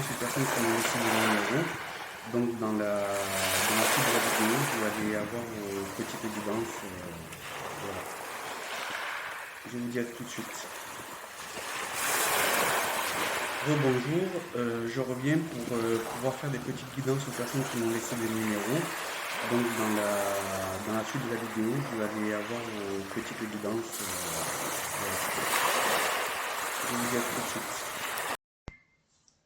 guidance aux personnes qui m'ont laissé des numéros. Donc dans la suite de la vidéo, vous allez avoir vos petites guidances. Voilà. Je vous dis à tout de suite. Rebonjour, je reviens pour pouvoir faire des petites guidances aux personnes qui m'ont laissé des numéros. Donc dans la suite de la vidéo, vous allez avoir vos petites guidances. Voilà. Je vous dis à tout de suite.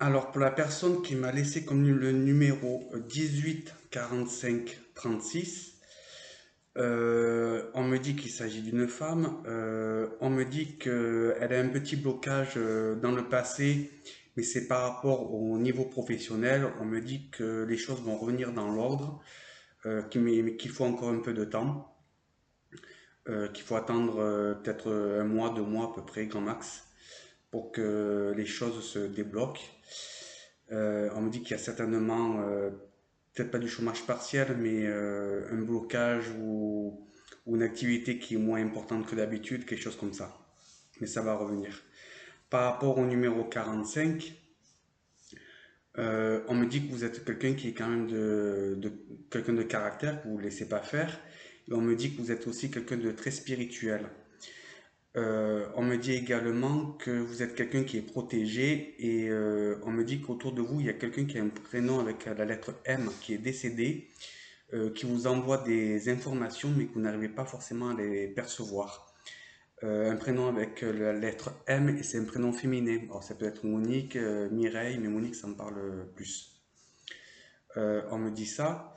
Alors pour la personne qui m'a laissé comme le numéro 18 45 36, on me dit qu'il s'agit d'une femme. On me dit qu'elle a un petit blocage dans le passé, mais c'est par rapport au niveau professionnel. On me dit que les choses vont revenir dans l'ordre, mais qu'il faut encore un peu de temps, qu'il faut attendre peut-être un mois, 2 mois à peu près, grand max, pour que les choses se débloquent. On me dit qu'il y a certainement, peut-être pas du chômage partiel, mais un blocage ou une activité qui est moins importante que d'habitude, quelque chose comme ça. Mais ça va revenir. Par rapport au numéro 45, on me dit que vous êtes quelqu'un qui est quand même quelqu'un de caractère, que vous ne laissez pas faire. Et on me dit que vous êtes aussi quelqu'un de très spirituel. On me dit également que vous êtes quelqu'un qui est protégé et on me dit qu'autour de vous, il y a quelqu'un qui a un prénom avec la lettre M qui est décédé, qui vous envoie des informations mais que vous n'arrivez pas forcément à les percevoir. Un prénom avec la lettre M et c'est un prénom féminin. Alors ça peut être Monique, Mireille, mais Monique ça me parle plus. On me dit ça.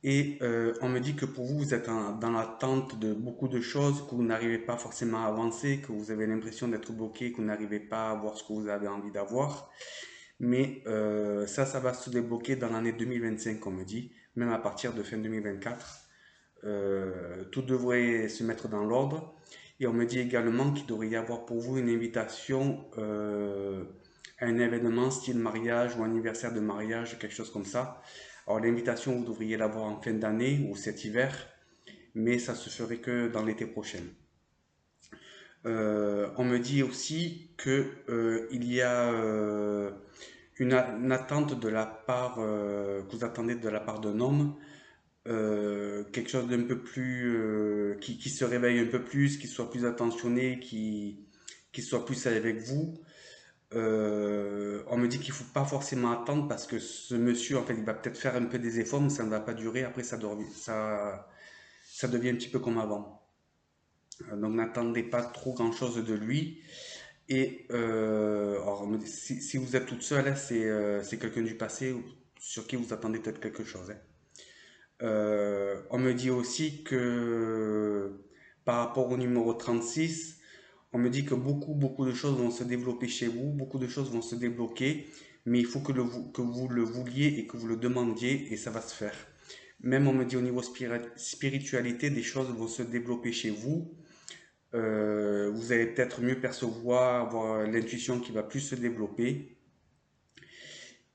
Et on me dit que pour vous, vous êtes dans l'attente de beaucoup de choses, que vous n'arrivez pas forcément à avancer, que vous avez l'impression d'être bloqué, que vous n'arrivez pas à voir ce que vous avez envie d'avoir. Mais ça va se débloquer dans l'année 2025, on me dit, même à partir de fin 2024. Tout devrait se mettre dans l'ordre. Et on me dit également qu'il devrait y avoir pour vous une invitation à un événement style mariage ou anniversaire de mariage, quelque chose comme ça. Alors l'invitation, vous devriez l'avoir en fin d'année ou cet hiver, mais ça se ferait que dans l'été prochain. On me dit aussi que il y a une attente de la part que vous attendez de la part d'un homme, quelque chose d'un peu plus qui se réveille un peu plus, qui soit plus attentionné, qui soit plus avec vous. On me dit qu'il faut pas forcément attendre parce que ce monsieur, en fait, il va peut-être faire un peu des efforts, mais ça ne va pas durer. Après, ça devient un petit peu comme avant. Donc, n'attendez pas trop grand-chose de lui. Et alors, si vous êtes toute seule, hein, c'est quelqu'un du passé sur qui vous attendez peut-être quelque chose, hein. On me dit aussi que par rapport au numéro 36, on me dit que beaucoup de choses vont se développer chez vous, beaucoup de choses vont se débloquer, mais il faut que vous le vouliez et que vous le demandiez et ça va se faire. Même on me dit au niveau spiritualité, des choses vont se développer chez vous. Vous allez peut-être mieux percevoir, avoir l'intuition qui va plus se développer.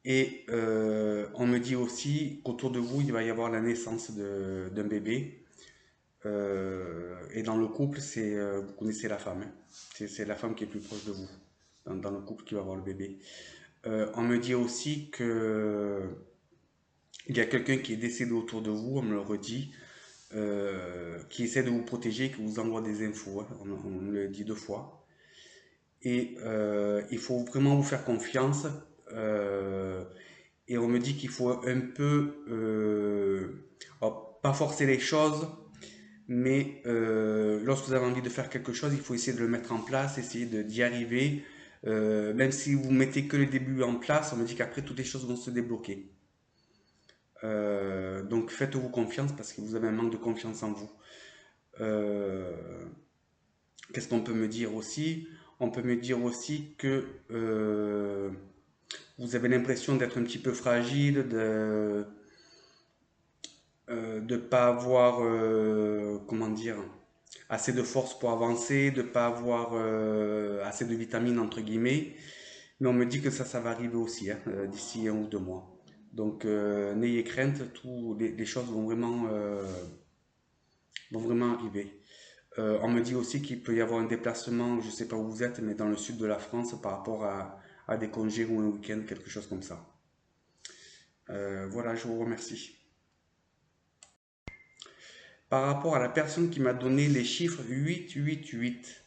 Et on me dit aussi qu'autour de vous, il va y avoir la naissance d'un bébé. Et dans le couple, vous connaissez la femme, hein. C'est la femme qui est plus proche de vous, dans le couple qui va avoir le bébé. On me dit aussi que il y a quelqu'un qui est décédé autour de vous, on me le redit, qui essaie de vous protéger, qui vous envoie des infos, hein. On me le dit 2 fois. Et il faut vraiment vous faire confiance. Et on me dit qu'il faut un peu, alors, pas forcer les choses, mais lorsque vous avez envie de faire quelque chose, il faut essayer de le mettre en place, essayer d'y arriver. Même si vous mettez que le début en place, on me dit qu'après toutes les choses vont se débloquer. Donc faites-vous confiance parce que vous avez un manque de confiance en vous. Euh, Qu'est-ce qu'on peut me dire aussi? On peut me dire aussi que vous avez l'impression d'être un petit peu fragile, de pas avoir, comment dire, assez de force pour avancer, de pas avoir assez de vitamines entre guillemets. Mais on me dit que ça va arriver aussi, hein, d'ici 1 ou 2 mois. Donc n'ayez crainte, les choses vont vraiment arriver. On me dit aussi qu'il peut y avoir un déplacement, je ne sais pas où vous êtes, mais dans le sud de la France par rapport à des congés ou un week-end, quelque chose comme ça. Voilà, je vous remercie. Par rapport à la personne qui m'a donné les chiffres 888,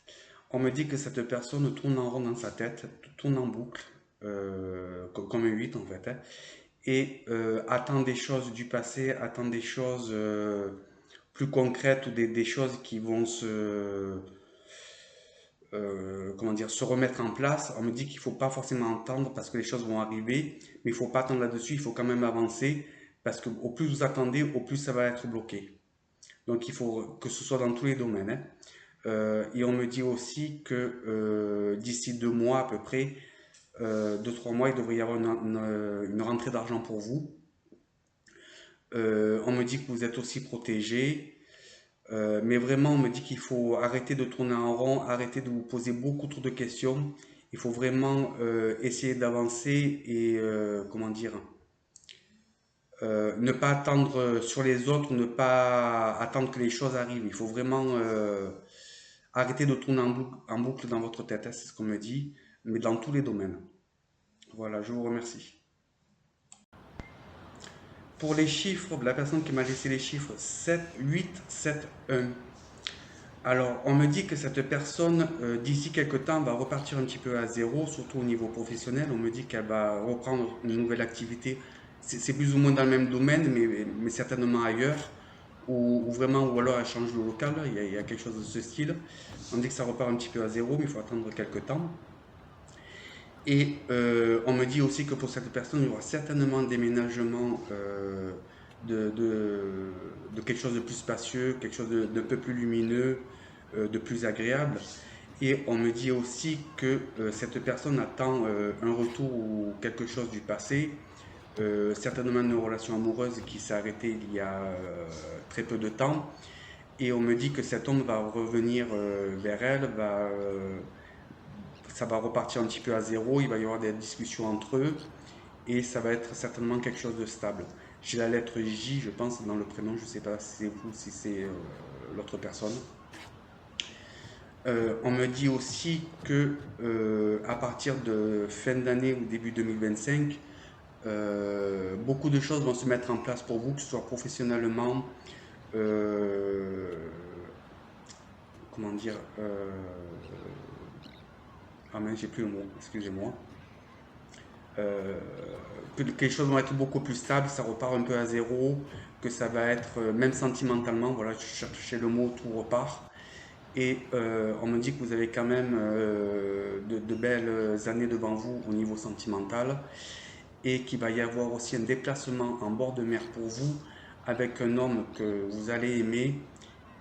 on me dit que cette personne tourne en rond dans sa tête, tourne en boucle, comme un 8 en fait, hein, et attend des choses du passé, attend des choses plus concrètes ou des choses qui vont comment dire, se remettre en place. On me dit qu'il ne faut pas forcément attendre parce que les choses vont arriver, mais il ne faut pas attendre là-dessus, il faut quand même avancer parce que au plus vous attendez, au plus ça va être bloqué. Donc il faut que ce soit dans tous les domaines, hein. Et on me dit aussi que d'ici 2 mois à peu près, 2, 3 mois, il devrait y avoir une rentrée d'argent pour vous. On me dit que vous êtes aussi protégé. Mais vraiment, on me dit qu'il faut arrêter de tourner en rond, arrêter de vous poser beaucoup trop de questions. Il faut vraiment essayer d'avancer et, comment dire, ne pas attendre sur les autres, ne pas attendre que les choses arrivent. Il faut vraiment arrêter de tourner en boucle dans votre tête, hein, c'est ce qu'on me dit, mais dans tous les domaines. Voilà, je vous remercie. Pour les chiffres, la personne qui m'a laissé les chiffres 7, 8, 7, 1. Alors, on me dit que cette personne, d'ici quelques temps, va repartir un petit peu à zéro, surtout au niveau professionnel. On me dit qu'elle va reprendre une nouvelle activité. C'est plus ou moins dans le même domaine, mais certainement ailleurs, ou vraiment, ou alors elle change de local. Il y a quelque chose de ce style. On me dit que ça repart un petit peu à zéro, mais il faut attendre quelques temps. Et on me dit aussi que pour cette personne, il y aura certainement un déménagement de quelque chose de plus spacieux, quelque chose de peu plus lumineux, de plus agréable. Et on me dit aussi que cette personne attend un retour ou quelque chose du passé, certainement une relation amoureuse qui s'est arrêtée il y a très peu de temps. Et on me dit que cet homme va revenir vers elle, ça va repartir un petit peu à zéro, il va y avoir des discussions entre eux et ça va être certainement quelque chose de stable. J'ai la lettre J, je pense, dans le prénom, je ne sais pas si c'est vous, si c'est l'autre personne. On me dit aussi que à partir de fin d'année ou début 2025, beaucoup de choses vont se mettre en place pour vous, que ce soit professionnellement, euh, comment dire, ah mais j'ai plus le mot, excusez-moi. Euh, que les choses vont être beaucoup plus stables, ça repart un peu à zéro, que ça va être, même sentimentalement, voilà, je cherchais le mot, tout repart. Et on me dit que vous avez quand même de belles années devant vous au niveau sentimental et qu'il va y avoir aussi un déplacement en bord de mer pour vous avec un homme que vous allez aimer.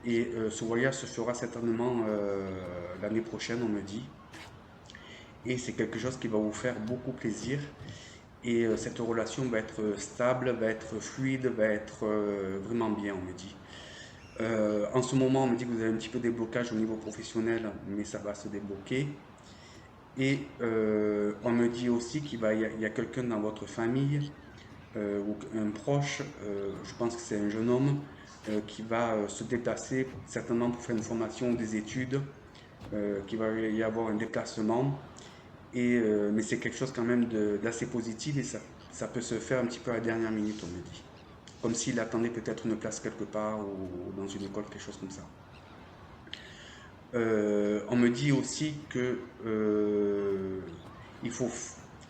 Et ce voyage se fera certainement l'année prochaine, on me dit. Et c'est quelque chose qui va vous faire beaucoup plaisir. Et cette relation va être stable, va être fluide, va être vraiment bien, on me dit. En ce moment, on me dit que vous avez un petit peu des blocages au niveau professionnel, mais ça va se débloquer. Et on me dit aussi qu'il y a quelqu'un dans votre famille ou un proche, je pense que c'est un jeune homme, qui va se déplacer certainement pour faire une formation ou des études, qu'il va y avoir un déplacement. Et, mais c'est quelque chose quand même d'assez positif et ça peut se faire un petit peu à la dernière minute, on me dit. Comme s'il attendait peut-être une place quelque part ou dans une école, quelque chose comme ça. On me dit aussi que il faut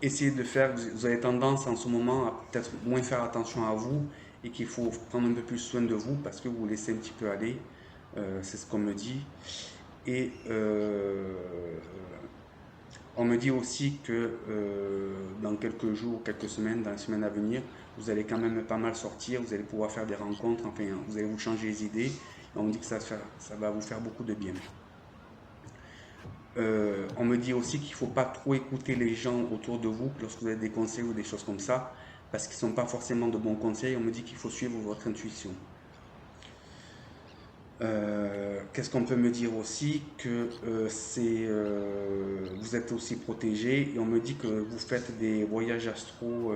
essayer de faire, vous avez tendance en ce moment à peut-être moins faire attention à vous et qu'il faut prendre un peu plus soin de vous parce que vous vous laissez un petit peu aller. C'est ce qu'on me dit. Et on me dit aussi que dans quelques jours, quelques semaines, dans les semaines à venir, vous allez quand même pas mal sortir, vous allez pouvoir faire des rencontres, enfin, vous allez vous changer les idées. Et on me dit que ça va vous faire beaucoup de bien. On me dit aussi qu'il ne faut pas trop écouter les gens autour de vous lorsque vous avez des conseils ou des choses comme ça, parce qu'ils ne sont pas forcément de bons conseils. On me dit qu'il faut suivre votre intuition. Qu'est-ce qu'on peut me dire aussi que vous êtes aussi protégé et on me dit que vous faites des voyages astro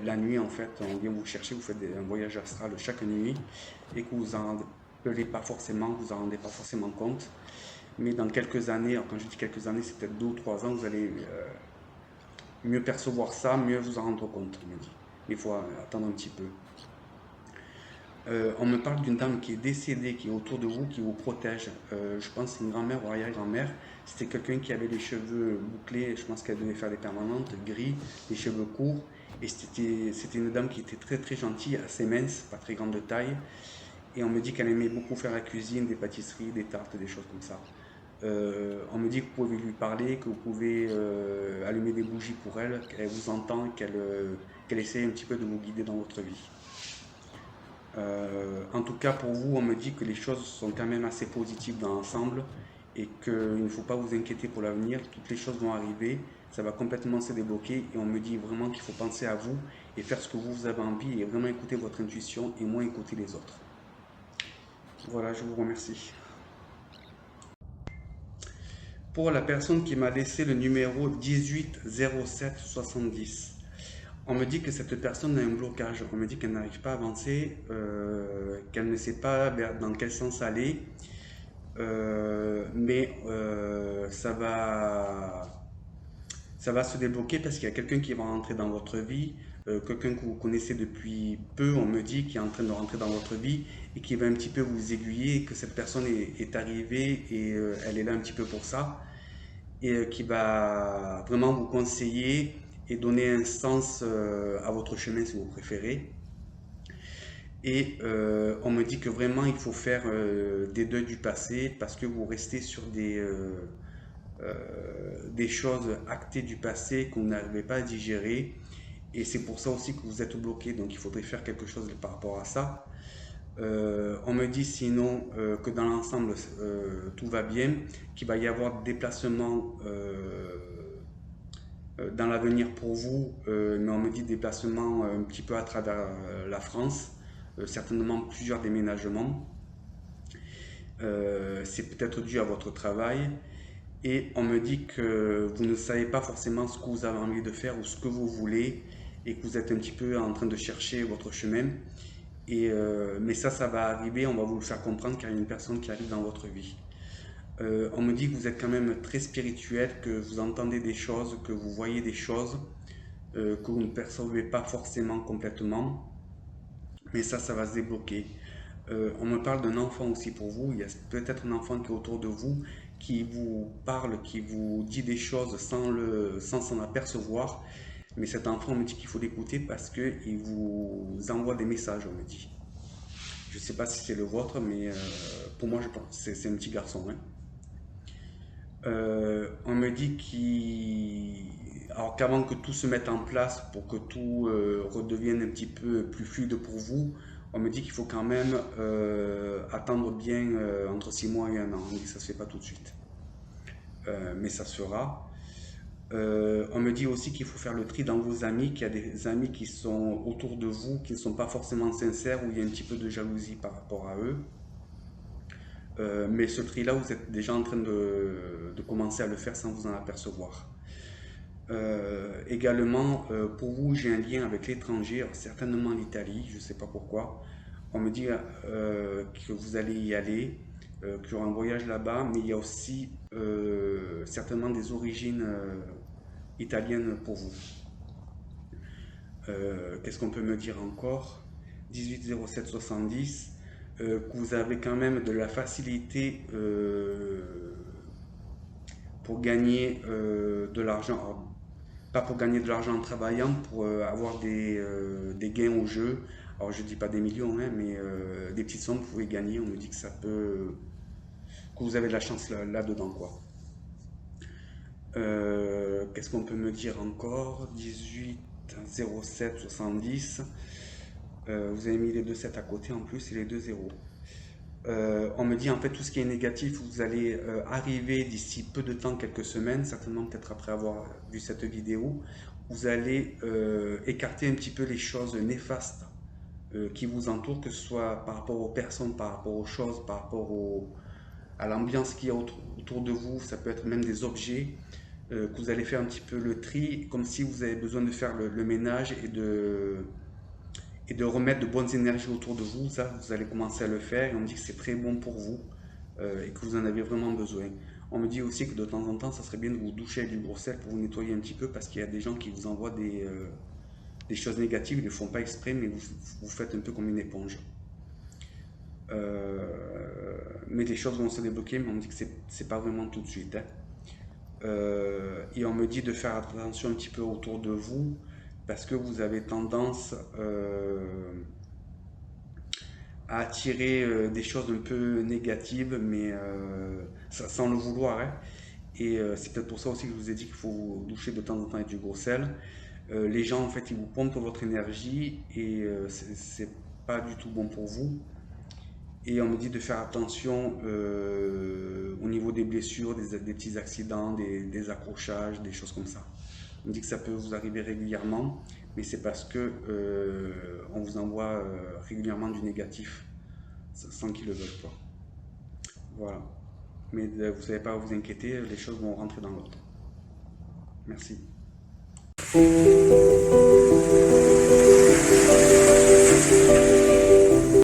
la nuit en fait, on vient vous chercher, vous faites un voyage astral chaque nuit et que vous en rappelez pas forcément, vous en rendez pas forcément compte. Mais dans quelques années, alors quand je dis quelques années, c'est peut-être 2 ou 3 ans, vous allez mieux percevoir ça, mieux vous en rendre compte, on me dit. Mais il faut attendre un petit peu. On me parle d'une dame qui est décédée, qui est autour de vous, qui vous protège. Je pense que c'est une grand-mère ou arrière-grand-mère. C'était quelqu'un qui avait les cheveux bouclés, je pense qu'elle devait faire des permanentes, gris, les cheveux courts. Et c'était une dame qui était très très gentille, assez mince, pas très grande de taille. Et on me dit qu'elle aimait beaucoup faire la cuisine, des pâtisseries, des tartes, des choses comme ça. On me dit que vous pouvez lui parler, que vous pouvez allumer des bougies pour elle, qu'elle vous entend, qu'elle essaie un petit peu de vous guider dans votre vie. En tout cas, pour vous, on me dit que les choses sont quand même assez positives dans l'ensemble et qu'il ne faut pas vous inquiéter pour l'avenir. Toutes les choses vont arriver, ça va complètement se débloquer et on me dit vraiment qu'il faut penser à vous et faire ce que vous avez envie et vraiment écouter votre intuition et moins écouter les autres. Voilà, je vous remercie. Pour la personne qui m'a laissé le numéro 180770. On me dit que cette personne a un blocage, on me dit qu'elle n'arrive pas à avancer, qu'elle ne sait pas dans quel sens aller, mais ça va se débloquer parce qu'il y a quelqu'un qui va rentrer dans votre vie, quelqu'un que vous connaissez depuis peu, on me dit, qui est en train de rentrer dans votre vie et qui va un petit peu vous aiguiller, et que cette personne est arrivée et elle est là un petit peu pour ça et qui va vraiment vous conseiller et donner un sens à votre chemin si vous préférez. Et on me dit que vraiment il faut faire des deuils du passé parce que vous restez sur des choses actées du passé que vous n'arrivez pas à digérer. Et c'est pour ça aussi que vous êtes bloqué. Donc il faudrait faire quelque chose par rapport à ça. On me dit sinon que dans l'ensemble tout va bien, qu'il va y avoir des déplacements dans l'avenir pour vous, mais on me dit déplacements un petit peu à travers la France, certainement plusieurs déménagements. C'est peut-être dû à votre travail. Et on me dit que vous ne savez pas forcément ce que vous avez envie de faire ou ce que vous voulez et que vous êtes un petit peu en train de chercher votre chemin. Mais ça va arriver, on va vous le faire comprendre car il y a une personne qui arrive dans votre vie. On me dit que vous êtes quand même très spirituel, que vous entendez des choses, que vous voyez des choses, que vous ne percevez pas forcément complètement, mais ça va se débloquer. On me parle d'un enfant aussi pour vous, il y a peut-être un enfant qui est autour de vous, qui vous parle, qui vous dit des choses sans s'en apercevoir, mais cet enfant, on me dit qu'il faut l'écouter parce qu'il vous envoie des messages, on me dit. Je ne sais pas si c'est le vôtre, mais pour moi, je pense que c'est un petit garçon. Hein. On me dit alors qu'avant que tout se mette en place pour que tout redevienne un petit peu plus fluide pour vous, on me dit qu'il faut quand même attendre bien entre 6 mois et 1 an. On me dit que ça ne se fait pas tout de suite. Mais ça se fera. On me dit aussi qu'il faut faire le tri dans vos amis, qu'il y a des amis qui sont autour de vous, qui ne sont pas forcément sincères, où il y a un petit peu de jalousie par rapport à eux. Mais ce tri-là, vous êtes déjà en train de commencer à le faire sans vous en apercevoir. Également, pour vous, j'ai un lien avec l'étranger, certainement l'Italie, je ne sais pas pourquoi. On me dit que vous allez y aller, qu'il y aura un voyage là-bas, mais il y a aussi certainement des origines italiennes pour vous. Qu'est-ce qu'on peut me dire encore? 180770, que vous avez quand même de la facilité pour gagner de l'argent. Alors, pas pour gagner de l'argent en travaillant, pour avoir des gains au jeu. Alors je dis pas des millions, hein, mais des petites sommes que vous pouvez gagner. On me dit que ça peut, que vous avez de la chance là-dedans, quoi. Qu'est-ce qu'on peut me dire encore? 18 07 70. Vous avez mis les deux 7 à côté en plus et les deux 0. On me dit en fait tout ce qui est négatif, vous allez arriver d'ici peu de temps, quelques semaines, certainement peut-être après avoir vu cette vidéo, vous allez écarter un petit peu les choses néfastes qui vous entourent, que ce soit par rapport aux personnes, par rapport aux choses, par rapport à l'ambiance qu'il y a autour de vous, ça peut être même des objets, que vous allez faire un petit peu le tri, comme si vous avez besoin de faire le ménage et de remettre de bonnes énergies autour de vous. Ça, vous allez commencer à le faire et on me dit que c'est très bon pour vous et que vous en avez vraiment besoin. On me dit aussi que de temps en temps, ça serait bien de vous doucher avec du gros sel pour vous nettoyer un petit peu parce qu'il y a des gens qui vous envoient des choses négatives, ils ne le font pas exprès, mais vous faites un peu comme une éponge. Mais les choses vont se débloquer, mais on me dit que c'est pas vraiment tout de suite, hein. Et on me dit de faire attention un petit peu autour de vous parce que vous avez tendance à attirer des choses un peu négatives, mais sans le vouloir, hein. Et c'est peut-être pour ça aussi que je vous ai dit qu'il faut vous doucher de temps en temps avec du gros sel. Les gens, en fait, ils vous pompent votre énergie et c'est pas du tout bon pour vous. Et on me dit de faire attention au niveau des blessures, des petits accidents, des accrochages, des choses comme ça. On me dit que ça peut vous arriver régulièrement, mais c'est parce que on vous envoie régulièrement du négatif sans qu'ils le veulent pas. Voilà. Mais vous ne savez pas à vous inquiéter, les choses vont rentrer dans l'ordre. Merci.